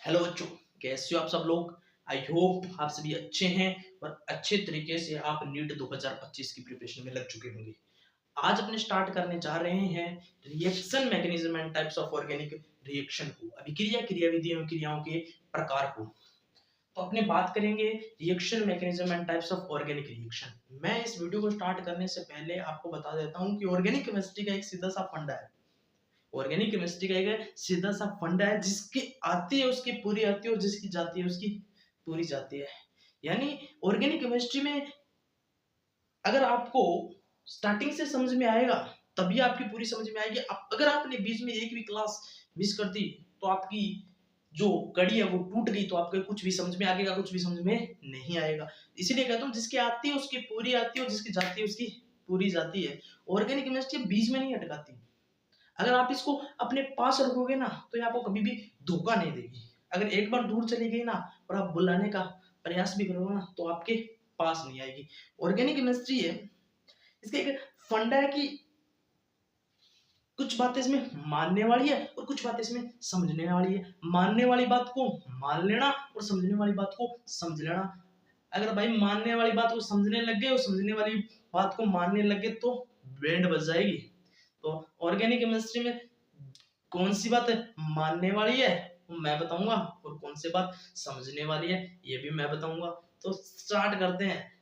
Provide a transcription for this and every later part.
Hello बच्चों, कैसे हो आप सब लोग। आई होप आप सभी अच्छे हैं और अच्छे तरीके से आप नीट 2025 की प्रिपरेशन में लग चुके होंगे। आज अपने स्टार्ट करने जा रहे हैं reaction mechanism and types of organic reaction को, अभिक्रिया क्रियाविधि एवं क्रियाओं के प्रकार को। तो अपने बात करेंगे reaction mechanism and types of organic reaction. मैं इस वीडियो को स्टार्ट करने से पहले आपको बता देता हूं कि ऑर्गेनिक केमिस्ट्री का एक सीधा सा फंडा है। ऑर्गेनिक केमिस्ट्री का एक सीधा सा फंडा है, जिसकी आती है उसकी पूरी आती है और जिसकी जाती है उसकी पूरी जाती है। यानी ऑर्गेनिक केमिस्ट्री में अगर आपको स्टार्टिंग से समझ में आएगा तभी आपकी पूरी समझ में आएगी। अगर आपने बीच में एक भी क्लास मिस कर दी तो आपकी जो कड़ी है वो टूट गई, तो आपको कुछ भी समझ में आएगा, कुछ भी समझ में नहीं आएगा। इसीलिए कहता हूँ जिसकी आती है उसकी पूरी आती है और जिसकी जाती है उसकी पूरी जाती है। ऑर्गेनिक केमिस्ट्री बीच में नहीं अटकाती। अगर आप इसको अपने पास रखोगे ना तो ये आपको कभी भी धोखा नहीं देगी। अगर एक बार दूर चली गई ना और आप बुलाने का प्रयास भी करोगे ना तो आपके पास नहीं आएगी। ऑर्गेनिक केमिस्ट्री है, इसका एक फंडा है कि कुछ बातें इसमें मानने वाली है और कुछ बातें इसमें समझने वाली है। मानने वाली बात को मान लेना और समझने वाली बात को समझ लेना। अगर भाई मानने वाली बात को समझने लग गए और समझने वाली बात को मानने लग गए तो बैंड बज जाएगी। तो ऑर्गेनिक केमिस्ट्री में कौन सी बात मानने वाली है वो मैं बताऊंगा और कौन सी बात समझने वाली है ये भी मैं बताऊंगा। तो स्टार्ट करते हैं।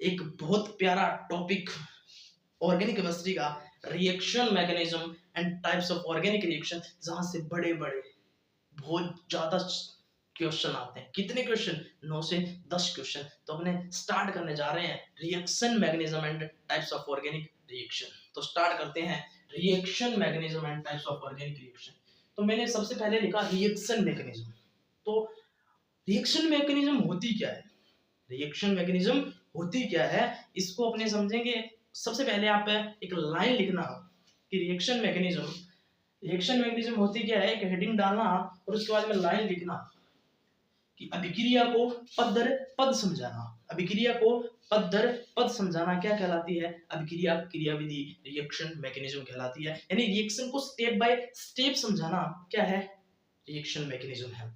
एक बहुत प्यारा टॉपिक ऑर्गेनिक केमिस्ट्री का, reaction mechanism and types of organic reaction, जहां से बड़े बड़े बहुत ज्यादा क्वेश्चन आते हैं। कितने क्वेश्चन? 9 से 10 क्वेश्चन। तो अपने स्टार्ट करने जा रहे हैं reaction mechanism and types of organic reaction. तो स्टार्ट करते हैं reaction mechanism and types of organic reaction. तो मैंने सबसे पहले लिखा रिएक्शन मैकेनिज्म। तो रिएक्शन मैकेनिज्म होती क्या है? रिएक्शन मैकेनिज्म होती क्या है इसको अपने समझेंगे। सबसे पहले आप एक लाइन लिखना कि रिएक्शन मैकेनिज्म होती क्या है, एक हेडिंग डालना और उसके बाद में लाइन लिखना कि अभिक्रिया को पद दर पद समझाना। अभिक्रिया को पद दर पद समझाना क्या कहलाती है? अभिक्रिया क्रियाविधि रिएक्शन मैकेनिज्म कहलाती है। यानी रिएक्शन को स्टेप बाय स्टेप समझाना क्या है? रिएक्शन मैकेनिज्म है।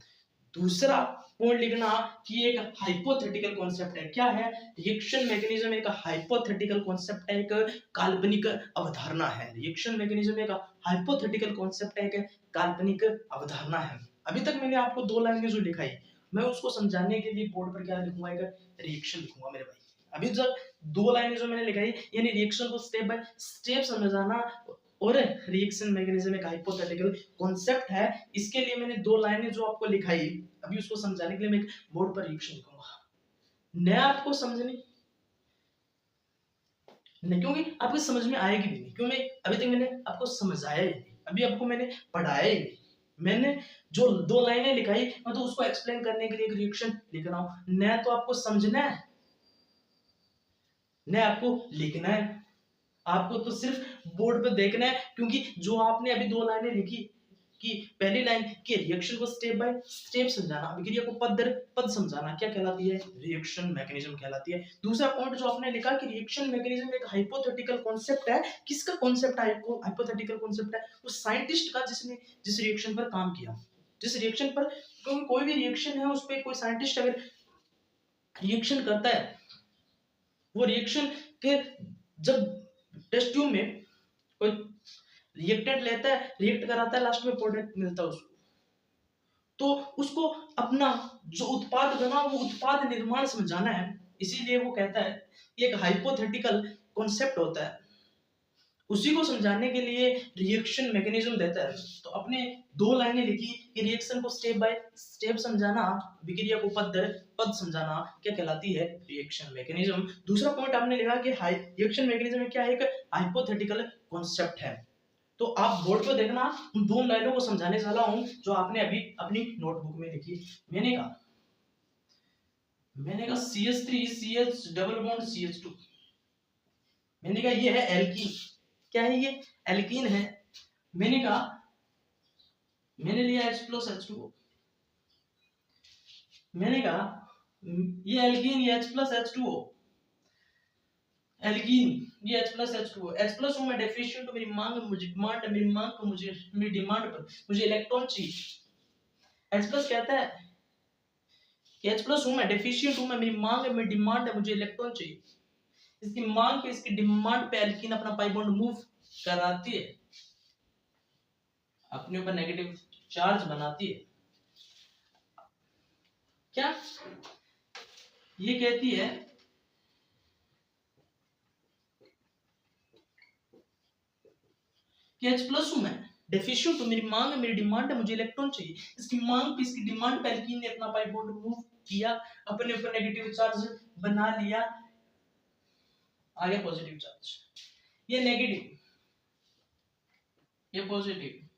दूसरा पॉइंट लिखना कि एक हाइपोथेटिकल कॉन्सेप्ट है। क्या है? रिएक्शन मैकेनिज्म एक हाइपोथेटिकल कॉन्सेप्ट है, एक काल्पनिक अवधारणा है। रिएक्शन मैकेनिज्म एक हाइपोथेटिकल कॉन्सेप्ट है, एक काल्पनिक अवधारणा है। अभी तक मैंने आपको दो लाइन में जो लिखा है मैं उसको समझाने के लिए बोर्ड पर क्या लिखूंगा? एक रिएक्शन लिखूंगा मेरे भाई। अभी जब दो लाइनें जो मैंने लिखाई यानी रिएक्शन को स्टेप बाय स्टेप समझाना और रिएक्शन मैकेनिज्म एक हाइपोथेटिकल कॉन्सेप्ट है। इसके लिए मैंने दो लाइनें जो आपको लिखाई, अभी उसको समझाने के लिए मैं एक बोर्ड पर रिएक्शन लिखूंगा। नया आपको समझनी नहीं, क्योंकि आपको समझ में आएगी भी नहीं। क्यों? मैं अभी तक मैंने आपको समझाया ही नहीं, अभी आपको मैंने पढ़ाया ही नहीं। मैंने जो दो लाइनें लिखाई मैं तो उसको एक्सप्लेन करने के लिए एक रिएक्शन लिख रहा हूं। नया तो आपको समझना है, नया आपको लिखना है। आपको तो सिर्फ बोर्ड पे देखना है, क्योंकि जो आपने अभी दो लाइनें लिखी कि पहली लाइन कि रिएक्शन को स्टेप बाय स्टेप समझाना, अभिक्रिया को पद दर पद समझाना क्या कहलाती है? रिएक्शन मैकेनिज्म कहलाती है। दूसरा पॉइंट जो आपने लिखा कि रिएक्शन मैकेनिज्म एक हाइपोथेटिकल कॉन्सेप्ट है। किसका कॉन्सेप्ट है? हाइपोथेटिकल कॉन्सेप्ट है उस साइंटिस्ट का जिसने जिस रिएक्शन पर काम किया, जिस रिएक्शन पर, क्योंकि कोई भी रिएक्शन है उस पर कोई साइंटिस्ट अगर रिएक्शन करता है, वो रिएक्शन के जब टेस्ट ट्यूब में कोई रिएक्टेंट लेता है, रिएक्ट कराता है, लास्ट में प्रोडक्ट मिलता है उसको, तो उसको अपना जो उत्पाद बना वो उत्पाद निर्माण समझाना है। इसीलिए वो कहता है कि एक हाइपोथेटिकल कॉन्सेप्ट होता है, उसी को समझाने के लिए रिएक्शन मैकेनिज्म देता है। तो अपने दो लाइनें लिखी कि रिएक्शन को स्टेप बाय स्टेप समझाना, विक्रिया को पद दर पद समझाना क्या कहलाती है? Reaction mechanism. दूसरा पॉइंट आपने लिखा कि रिएक्शन मैकेनिज्म क्या है? एक हाइपोथेटिकल कॉन्सेप्ट है। तो आप बोर्ड पर देखना, उन दो लाइनों को समझाने वाला हूं जो आपने अभी अपनी नोटबुक में लिखी। मैंने कहा CH3 CH double bond CH2। मैंने कहा ये है एल्कीन। क्या है ये? एल्कीन है। मैंने कहा मैंने लिया H+H2O। मैंने कहा ये एल्कीन, ये H+H2O, एल्कीन, ये H+H2O। H+O में डेफिशिएंट, मेरी मांग मुझे डिमांड, मेरी मांग को मुझे, मेरी डिमांड पर मुझे इलेक्ट्रॉन चाहिए। H प्लस कहता है कि H प्लस हूं मैं, डेफिशिएंट हूं मैं, मेरी मांग है, मेरी डिमांड है, मुझे इलेक्ट्रॉन चाहिए। इसकी मांग पे, इसकी डिमांड पे एल्कीन अपना पाई बॉन्ड मूव कराती है, अपने ऊपर नेगेटिव चार्ज बनाती है। क्या ये कहती है कि H प्लस हूं मैं, डेफिशिएंट हूं, मेरी मांग है, मेरी डिमांड है, मुझे इलेक्ट्रॉन चाहिए। इसकी मांग पे, इसकी डिमांड पे एल्कीन ने अपना पाई बॉन्ड मूव किया, अपने ऊपर नेगेटिव चार्ज बना लिया, आ गया पॉजिटिव चार्ज। ये नेगेटिव, ये पॉजिटिव,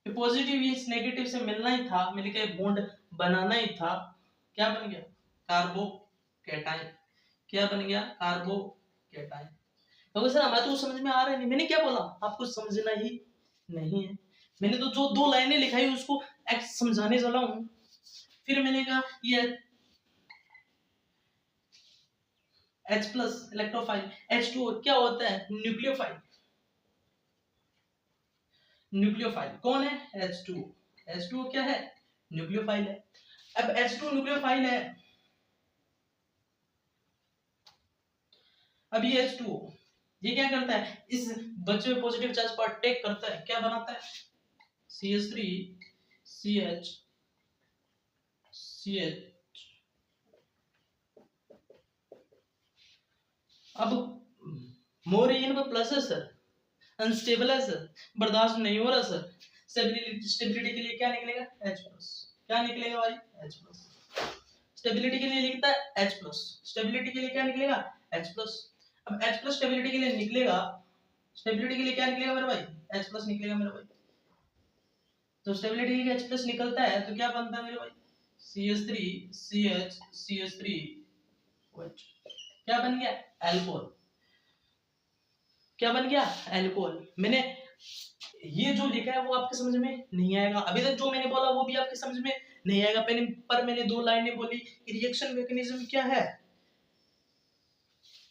ये पॉजिटिव, ये इस नेगेटिव से मिलना ही था, मिलकर बॉन्ड बनाना ही था। क्या बन गया? कार्बोकैटायन। क्या बन गया? कार्बोकैटायन। तो सर हमें तो समझ में आ रहा है नहीं, मैंने क्या बोला? आपको समझना ही नहीं है। मैंने तो जो दो लाइनें लिखाई उसको समझाने चला हूं। फिर मैंने कहा ये H प्लस इलेक्ट्रोफाइल, H2O क्या होता है? न्यूक्लियोफाइल। न्यूक्लियोफाइल कौन है? H2O। H2O क्या है? न्यूक्लियोफाइल है। अब H2O न्यूक्लियोफाइल है, अब ये H2O ये क्या करता है? इस बचे हुए पॉजिटिव चार्ज पर अटैक करता है, क्या बनाता है? CH3CH CH। अब मोर प्लस है सर, अनस्टेबल है सर, बर्दाश्त नहीं हो रहा सर। स्टेबिलिटी के लिए क्या निकलेगा? H plus. क्या निकलेगा भाई? H plus. स्टेबिलिटी के लिए लिखता है H प्लस, स्टेबिलिटी के लिए क्या निकलेगा? H plus. अब H प्लस स्टेबिलिटी के लिए निकलेगा, स्टेबिलिटी के लिए क्या निकलेगा मेरे भाई? H प्लस निकलेगा मेरे भाई। तो स्टेबिलिटी के लिए H प्लस निकलता है तो क्या बनता है मेरे भाई? CH3CH CH3OH। क्या बन गया? एल्कोहल। क्या बन गया? एल्कोहल। मैंने ये जो लिखा है वो आपके समझ में नहीं आएगा, अभी तक जो मैंने बोला वो भी आपके समझ में नहीं आएगा। मैंने दो लाइनें बोली कि रिएक्शन मैकेनिज्म क्या है,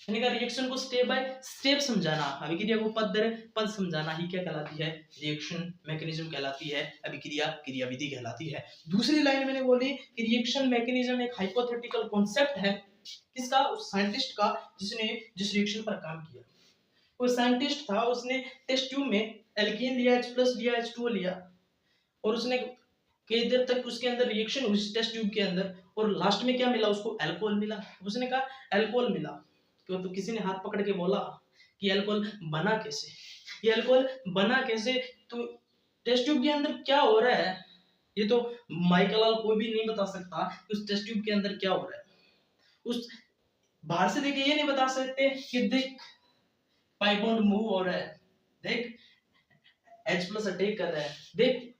मैंने कहा रिएक्शन को स्टेप बाय स्टेप समझाना, अभिक्रिया को पद दर पद समझाना ही क्या कहलाती है? रिएक्शन मैकेनिज्म कहलाती है, अभिक्रिया क्रियाविधि कहलाती है। दूसरी लाइन मैंने बोली कि रिएक्शन मैकेनिज्म एक हाइपोथेटिकल कॉन्सेप्ट है, किसका? उस साइंटिस्ट का जिसने जिस रिएक्शन पर काम किया। वो साइंटिस्ट था, उसने टेस्ट ट्यूब में एल्कीन लिया, H प्लस लिया, H2O लिया, और उसने कई देर तक उसके अंदर रिएक्शन हुई टेस्ट ट्यूब के अंदर, और लास्ट में क्या मिला उसको? अल्कोहल मिला। उसने कहा अल्कोहल मिला, तो किसी ने हाथ पकड़ के बोला कि अल्कोहल बना कैसे? ये अल्कोहल बना कैसे? तो टेस्ट ट्यूब के अंदर क्या हो रहा है ये तो माइकल लाल कोई भी नहीं बता सकता कि उस टेस्ट ट्यूब के अंदर क्या हो रहा है। उस बाहर से देखे ये नहीं बता सकते कि देख पाई बॉन्ड मूव हो रहा है, देख H प्लस अटैक कर रहा है, देख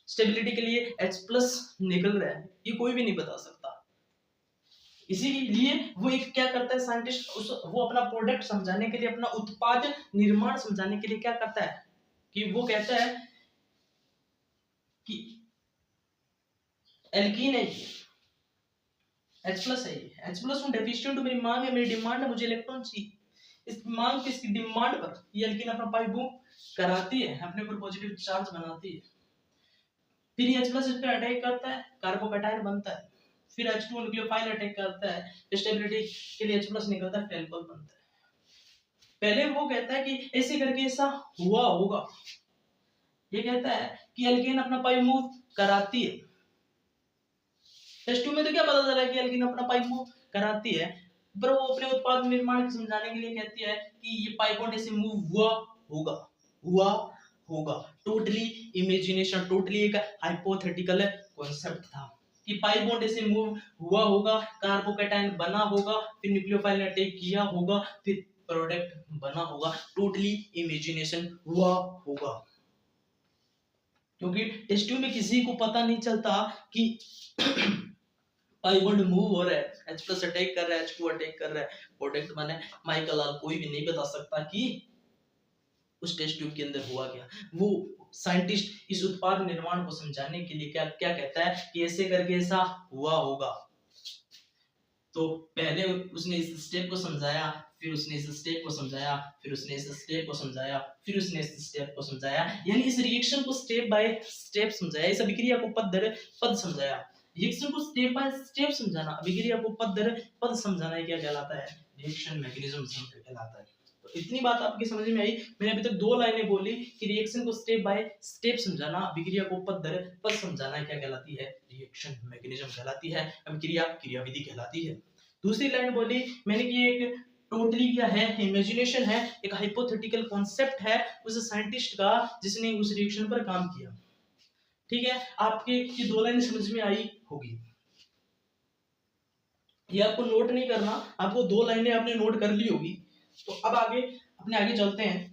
स्टेबिलिटी के लिए H प्लस निकल रहा है, ये कोई भी नहीं बता सकता। इसीलिए वो एक क्या करता है साइंटिस्ट, वो अपना प्रोडक्ट समझाने के लिए, अपना उत्पाद निर्माण समझाने के लिए क्या करता है कि वो कहता है कि एल्कीन है H प्लस है, H प्लस हूं, डेफिशिएंट हूं, मेरी मांग है, मेरी डिमांड है, मुझे इलेक्ट्रॉन चाहिए। इस मांग पे, इसकी डिमांड पर ये एल्कीन अपना पाई बूम कराती है, अपने ऊपर पॉजिटिव चार्ज बनाती है। फिर H प्लस इस पे अटैक करता है, कार्बोकैटायन बनता है। फिर H2O न्यूक्लियोफाइल अटैक करता है, स्टेबिलिटी के लिए H प्लस निकलता है, अल्कोहल बनता है। पहले वो कहता है कि ऐसे करके ऐसा हुआ होगा, ये कहता है कि एल्कीन अपना पाई मूव कराती है। टेस्ट ट्यूब में तो क्या पता चला कि एल्कीन अपना पाई मूव कराती है, पर वो अपने उत्पाद निर्माण को समझाने के लिए कहती है कि ये पाई बॉन्ड ऐसे मूव हुआ होगा, हुआ होगा। टोटली इमेजिनेशन, टोटली एक हाइपोथेटिकल कॉन्सेप्ट था कि पाई बॉन्ड ऐसे मूव हुआ होगा, कार्बोकैटायन बना होगा, फिर न्यूक्लियोफाइल ने अटैक किया होगा, फिर प्रोडक्ट बना होगा। टोटली इमेजिनेशन हुआ होगा, क्योंकि टेस्ट ट्यूब में किसी को पता नहीं चलता कि पाई बॉन्ड मूव हो रहा है, H प्लस अटैक कर रहा है, H2 अटैक कर रहा है, प्रोडक्ट बने। माइकल लाल कोई भी नहीं बता सकता कि उस टेस्ट ट्यूब के अंदर हुआ क्या। वो साइंटिस्ट इस उत्पाद निर्माण को समझाने के लिए क्या क्या कहता है कि ऐसे करके ऐसा हुआ होगा। तो पहले उसने इस स्टेप को समझाया, फिर उसने इस स्टेप को समझाया, फिर उसने इस स्टेप को समझाया, फिर उसने इस स्टेप को समझाया, यानी इस रिएक्शन को स्टेप बाय स्टेप समझाया, इस अभिक्रिया को पद दर पद समझाया। रिएक्शन को स्टेप बाय स्टेप समझाना, अभिक्रिया को पद दर पद समझाना, ये क्या कहलाता है? रिएक्शन मैकेनिज्म कहलाता है। तो इतनी बात आपकी समझ में आई। मैंने अभी तक 2 लाइनें बोली कि रिएक्शन को स्टेप बाय स्टेप समझाना, अभिक्रिया को पद दर पद समझाना क्या कहलाती है? रिएक्शन मैकेनिज्म कहलाती है, अभिक्रिया क्रियाविधि कहलाती है। दूसरी लाइन बोली मैंने कि एक टोटली क्या है, इमेजिनेशन है, एक हाइपोथेटिकल कॉन्सेप्ट है उस साइंटिस्ट का जिसने उस रिएक्शन पर काम किया। ठीक है, आपके ये 2 लाइन समझ में आई होगी। ये आपको नोट नहीं करना, आपको 2 लाइनें आपने नोट कर ली होगी। तो अब आगे अपने आगे चलते हैं।